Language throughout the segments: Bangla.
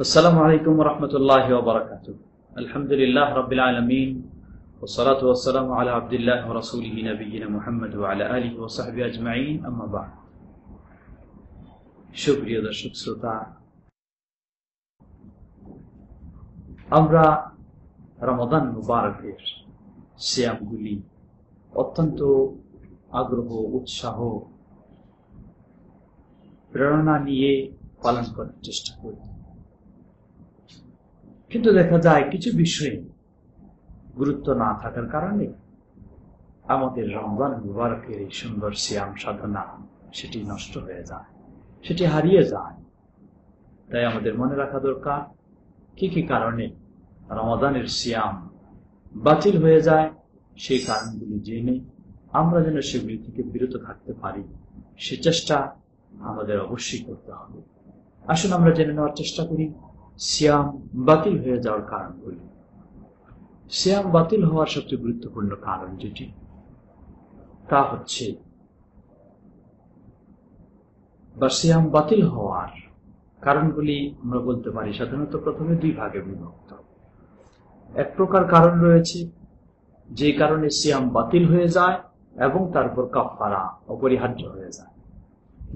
আসসালামু আলাইকুম ওয়া রাহমাতুল্লাহি ওয়া বারাকাতুহু। আলহামদুলিল্লাহ রাব্বিল আলামিন ওয়া সালাতু ওয়া সালামু আলা আবদিল্লাহি ওয়া রাসূলিহি নবিয়িনা মুহাম্মদ ওয়া আলা আলিহি ওয়া সাহবিহি আজমাইন, আম্মা বা'দ। সুপ্রিয় দর্শক শ্রোতা, আমরা রমাদান মুবারকের সিয়ামগুলি অত্যন্ত আগ্রহ, উৎসাহ, প্রেরণা নিয়ে পালন করার চেষ্টা করি, কিন্তু দেখা যায় কিছু বিষয়ে গুরুত্ব না থাকার কারণে আমাদের রমজান মুবারকের এই সুন্দর সিয়াম সাধনা সেটি নষ্ট হয়ে যায়, সেটি হারিয়ে যায়। তাই আমাদের মনে রাখা দরকার কি কি কারণে রমাদানের সিয়াম বাতিল হয়ে যায়, সেই কারণগুলি জেনে আমরা যেন সেগুলি থেকে বিরত থাকতে পারি, সে চেষ্টা আমাদের অবশ্যই করতে হবে। আসুন আমরা জেনে নেওয়ার চেষ্টা করি সিয়াম বাতিল হয়ে যাওয়ার কারণগুলি। সিয়াম বাতিল হওয়ার সবচেয়ে গুরুত্বপূর্ণ কারণ যেটি, তা হচ্ছে বা সিয়াম বাতিল হওয়ার কারণগুলি আমরা বলতে পারি সাধারণত প্রথমে দুই ভাগে বিভক্ত। এক প্রকার কারণ রয়েছে যে কারণে সিয়াম বাতিল হয়ে যায় এবং তারপর কাফারা অপরিহার্য হয়ে যায়।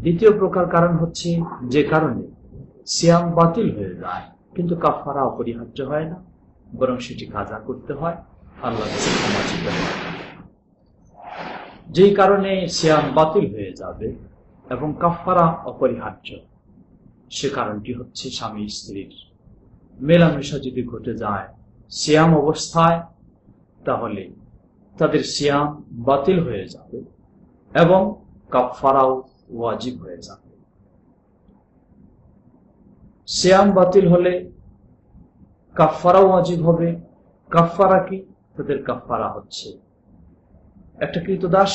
দ্বিতীয় প্রকার কারণ হচ্ছে যে কারণে সিয়াম বাতিল হয়ে যায় কিন্তু কাফারা অপরিহার্য হয় না, বরং সেটি কাজা করতে হয়, আল্লাহর কাছে ক্ষমা চাইতে হয়। যেই কারণে সিয়াম বাতিল হয়ে যাবে এবং কাফারা অপরিহার্য, সে কারণটি হচ্ছে স্বামী স্ত্রীর মেলামেশা যদি ঘটে যায় সিয়াম অবস্থায়, তাহলে তাদের সিয়াম বাতিল হয়ে যাবে এবং কাফারাও ওয়াজিব হয়ে যাবে। সিয়াম বাতিল হলে কাফারাও ওয়াজিব হবে। কাফারা কি? তাদের কাফারা হচ্ছে একটা ক্রীতদাস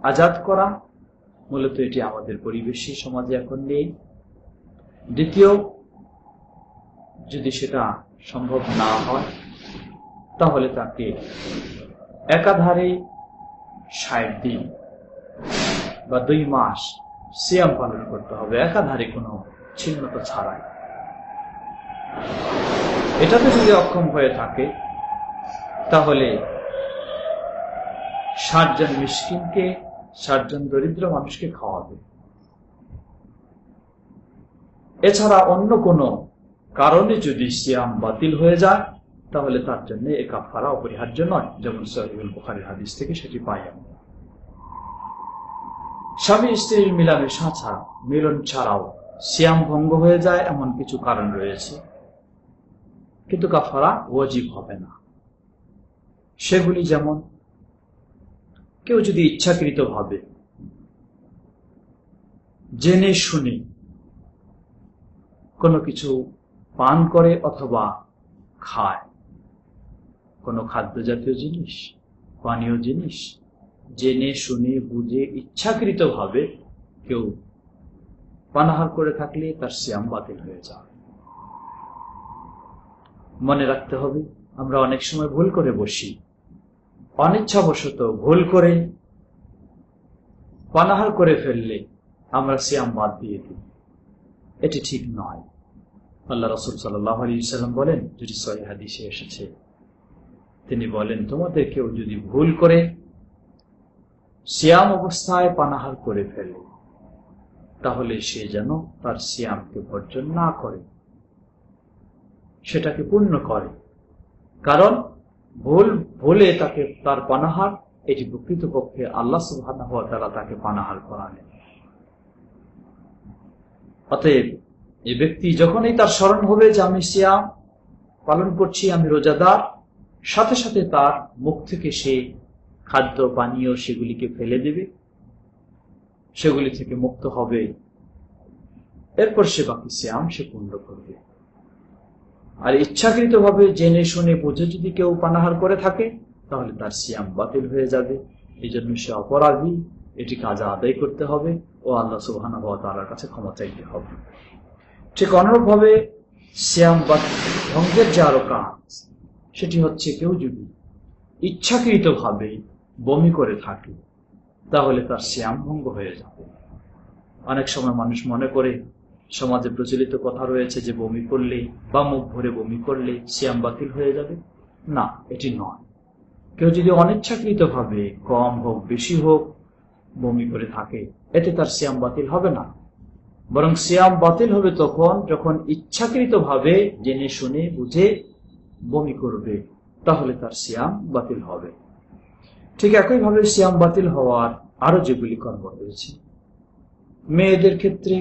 আজাদ করা। মূলত এটি আমাদের পরিবেশী সমাজে এখন নেই। দ্বিতীয়, যদি সেটা সম্ভব না হয় তাহলে তাকে একাধারে ৬০ দিন বা ২ মাস সিয়াম পালন করতে হবে, একাধারে কোনো ছিন্নতা ছাড়াই। এটাতে যদি অক্ষম হয়ে থাকে তাহলে ৬০ জন মিসকিনকে, ৬০ জন দরিদ্র মানুষকে খাওয়াবে। এছাড়া অন্য কোনো কারণে যদি সিয়াম বাতিল হয়ে যায় তাহলে তার জন্য এ কাফারা অপরিহার্য নয়, যেমন সহিহুল বুখারীর হাদিস থেকে সেটি পাই আমরা। স্বামী স্ত্রীর মিলামেশা ছাড়া, মিলন ছাড়াও সিয়াম ভঙ্গ হয়ে যায় এমন কিছু কারণ রয়েছে, কিন্তু কাফারা ওয়াজিব হবে না। সেগুলি যেমন, কেউ যদি ইচ্ছাকৃতভাবে জেনে শুনে কোনো কিছু পান করে অথবা খায়, কোনো খাদ্য জাতীয় জিনিস, পানীয় জিনিস জেনে শুনে বুঝে ইচ্ছাকৃতভাবে কেউ পানাহার করে থাকলে তার সিয়াম বাতিল হয়ে যায়। মনে রাখতে হবে, আমরা অনেক সময় ভুল করে বসি, অনিচ্ছাবশত ভুল করে পানাহার করে ফেললে আমরা সিয়াম বাদ দিয়ে দিই, এটি ঠিক নয়। আল্লাহ রাসূল সাল্লাল্লাহু আলাইহি ওয়াসাল্লাম বলেন, যেটি সহিহ হাদিসে এসেছে, তিনি বলেন, তোমাদের কেউ যদি ভুল করে সিয়াম অবস্থায় পানাহার করে ফেলে তাহলে সে যেন তার সিয়ামকে বর্জন না করে, সেটাকে পূর্ণ করে। কারণ ভুলে তাকে তার পানাহার, এটি প্রকৃতপক্ষে আল্লাহ সুবহানাহু ওয়া তাআলা তাকে পানাহার করালেন। অতএব এই ব্যক্তি যখনই তার স্মরণ হবে যে আমি সিয়াম পালন করছি, আমি রোজাদার, সাথে সাথে তার মুখ থেকে সে খাদ্য পানীয় সেগুলিকে ফেলে দেবে, সেগুলি থেকে মুক্ত হবে, এরপর সে বাকি সিয়াম সে পূর্ণ করবে। আর ইচ্ছাকৃতভাবে জেনে শুনে বুঝে যদি কেউ পানাহার করে থাকে তাহলে তার সিয়াম বাতিল হয়ে যাবে। এই জন্য সে অপরাধী, এটি কাজা আদায় করতে হবে ও আল্লাহ সুবহানাহু ওয়া তাআলার কাছে ক্ষমা চাইতে হবে। ঠিক অনুরূপভাবে সিয়াম ভঙ্গের যে আরো কাজ, সেটি হচ্ছে কেউ যদি ইচ্ছাকৃতভাবে বমি করে থাকে তাহলে তার সিয়াম ভঙ্গ হয়ে যাবে। অনেক সময় মানুষ মনে করে সমাজে প্রচলিত কথা রয়েছে যে বমি করলে বা মুখ ভরে বমি করলে সিয়াম বাতিল হয়ে যাবে। না, এটি নয়। কেউ যদি অনিচ্ছাকৃত ভাবে, কম হোক বেশি হোক, বমি করে থাকে, এতে তার সিয়াম বাতিল হবে না। বরং সিয়াম বাতিল হবে তখন যখন ইচ্ছাকৃত ভাবে জেনে শুনে বুঝে বমি করবে, তাহলে তার সিয়াম বাতিল হবে। ঠিক একইভাবে সিয়াম বাতিল হওয়ার আরো যেগুলি কর্ম রয়েছে, মেয়েদের ক্ষেত্রে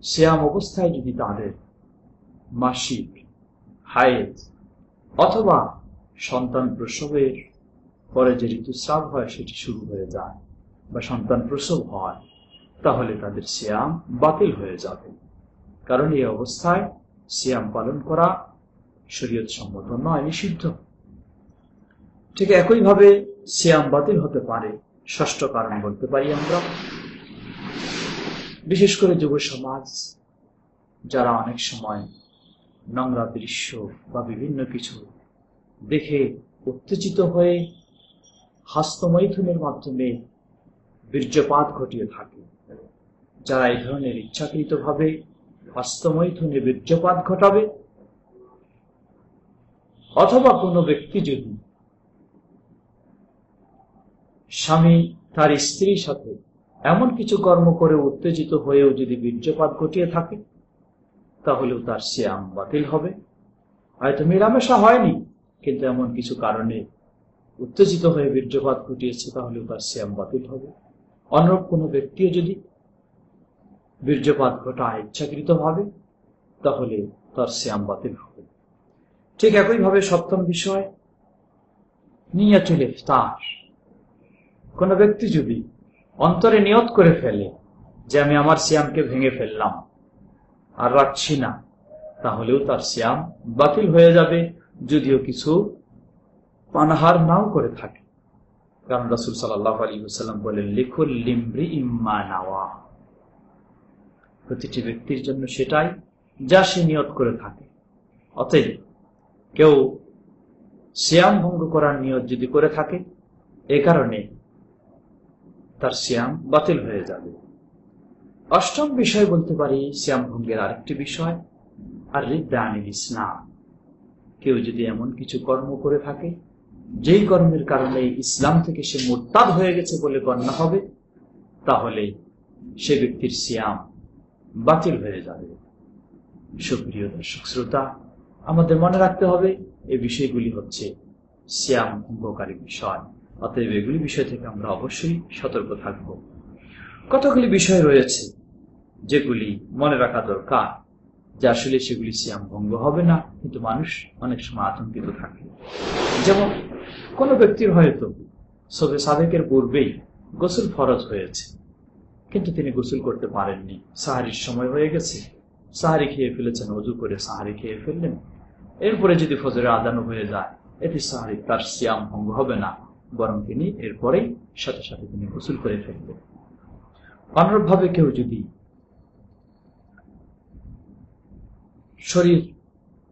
সিয়াম অবস্থায় যদি তাদের মাসিক, হায়েজ অথবা সন্তান প্রসবের পরে যে ঋতুস্রাব হয় সেটি শুরু হয়ে যায় বা সন্তান প্রসব হয়, তাহলে তাদের সিয়াম বাতিল হয়ে যাবে। কারণ এই অবস্থায় সিয়াম পালন করা শরীয়ত সম্মত নয়, নিষিদ্ধ। ঠিক একইভাবে সিয়াম বাতিল হতে পারে ষষ্ঠ কারণ বলতে পারি আমরা, বিশেষ করে যুব সমাজ যারা অনেক সময় নোংরা দৃশ্য বা বিভিন্ন কিছু দেখে উত্তেজিত হয়ে হস্তমৈথুনের মাধ্যমে বীর্যপাত ঘটিয়ে থাকে। যারা এই ধরনের ইচ্ছাকৃতভাবে হস্তমৈথুনে বীর্যপাত ঘটাবে, অথবা কোনো ব্যক্তি যদি স্বামী তার স্ত্রীর সাথে এমন কিছু কর্ম করে উত্তেজিত হয়েও যদি বীর্যপাত ঘটিয়ে থাকে, তাহলেও তার সিয়াম বাতিল হবে। হয়তো মেলামেশা হয়নি, কিন্তু এমন কিছু কারণে উত্তেজিত হয়ে বীর্যপাত ঘটিয়েছে, তাহলেও তার সিয়াম বাতিল হবে। অনুরূপ কোনো ব্যক্তিও যদি বীর্যপাত ঘটায় ইচ্ছাকৃত ভাবে, তাহলে তার সিয়াম বাতিল হবে। ঠিক একইভাবে সপ্তম বিষয়, নিয়াতুল ইফতার। কোন ব্যক্তি যদি অন্তরে নিয়ত করে ফেলে যে আমি আমার সিয়ামকে ভেঙে ফেললাম, আর রাখছি না, তাহলেও তার সিয়াম বাতিল হয়ে যাবে, যদিও কিছু পানাহার নাও করে থাকে। কারণ রাসূল সাল্লাল্লাহু আলাইহি ওয়াসাল্লাম বলেন, লিকুল্লি ইমরিইম মা নাওয়া, প্রতিটি ব্যক্তির জন্য সেটাই যা সে নিয়ত করে থাকে। অতএব কেউ সিয়াম ভঙ্গ করার নিয়ত যদি করে থাকে, এ কারণে তার সিয়াম বাতিল হয়ে যাবে। অষ্টম বিষয় বলতে পারি সিয়াম ভঙ্গের আরেকটি বিষয়, আর রিদ্দা আনিল ইসলাম। কেউ যদি এমন কিছু কর্ম করে থাকে যেই কর্মের কারণে ইসলাম থেকে সে মুরতাদ হয়ে গেছে বলে গণ্য হবে, তাহলে সে ব্যক্তির সিয়াম বাতিল হয়ে যাবে। সুপ্রিয় দর্শক শ্রোতা, আমাদের মনে রাখতে হবে এই বিষয়গুলি হচ্ছে সিয়াম ভঙ্গকারী বিষয়। অতএব এগুলি বিষয় থেকে আমরা অবশ্যই সতর্ক থাকব। কতগুলি বিষয় রয়েছে যেগুলি মনে রাখা দরকার, যে আসলে সেগুলি সিয়াম ভঙ্গ হবে না, কিন্তু মানুষ অনেক সময় আতঙ্কিত থাকে। যেমন কোন ব্যক্তির হয়তো শবে সাদেকের পূর্বেই গোসল ফরজ হয়েছে, কিন্তু তিনি গোসল করতে পারেননি, সাহারির সময় হয়ে গেছে, সাহারি খেয়ে ফেলেছেন, ওযু করে সাহারি খেয়ে ফেললেন, এরপরে যদি ফজরের আযানও হয়ে যায়, এতে সাহারি তার সিয়াম ভঙ্গ হবে না, বরং তিনি এরপরেই সাথে সাথে তিনি গোসল করে ফেলবেন। অনুরূপ ভাবে কেউ যদি শরীর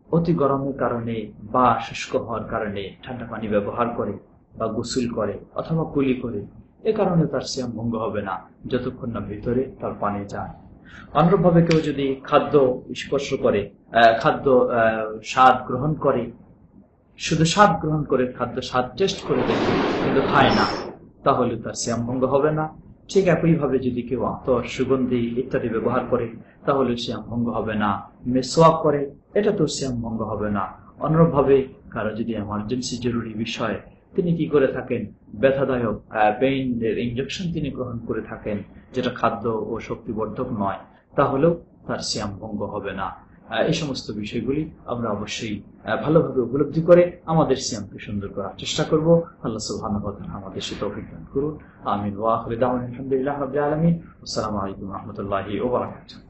অতি গরমের কারণে বা শুষ্ক হওয়ার কারণে ঠান্ডা পানি ব্যবহার করে বা গোসল করে অথবা কুলি করে, এ কারণে তার সিয়াম ভঙ্গ হবে না যতক্ষণ না ভিতরে তার পানি যায়। অনুরূপ ভাবে কেউ যদি খাদ্য স্পর্শ করে, খাদ্য স্বাদ গ্রহণ করে, শুধু স্বাদ গ্রহণ করে, খাদ্য স্বাদ টেস্ট করে দেখে কিন্তু খায় না, তাহলে তার সিয়াম ভঙ্গ হবে না। ঠিক একইভাবে যদি কেউ আতর, সুগন্ধি ইত্যাদি ব্যবহার করে, তাহলে সিয়াম ভঙ্গ হবে না। মেসওয়াক করে, এটা তো সিয়াম ভঙ্গ হবে না। অনুরূপ ভাবে কারো যদি এমার্জেন্সি জরুরি বিষয় তিনি কি করে থাকেন, ব্যথাদায়ক পেইনের ইনজেকশন তিনি গ্রহণ করে থাকেন, যেটা খাদ্য ও শক্তিবর্ধক নয়, তাহলেও তার সিয়াম ভঙ্গ হবে না। এই সমস্ত বিষয়গুলি আমরা অবশ্যই ভালোভাবে উপলব্ধি করে আমাদের সিয়ামকে সুন্দর করার চেষ্টা করব। আল্লাহ সুবহানাহু ওয়া তাআলা আমাদের সাথে তৌফিক দান করুন। আমিন ওয়া আখিরু দাওয়ানা আলহামদুলিল্লাহি রাব্বিল আলামিন। আসসালামু আলাইকুম ওয়া রাহমাতুল্লাহি ওয়া বারাকাতুহু।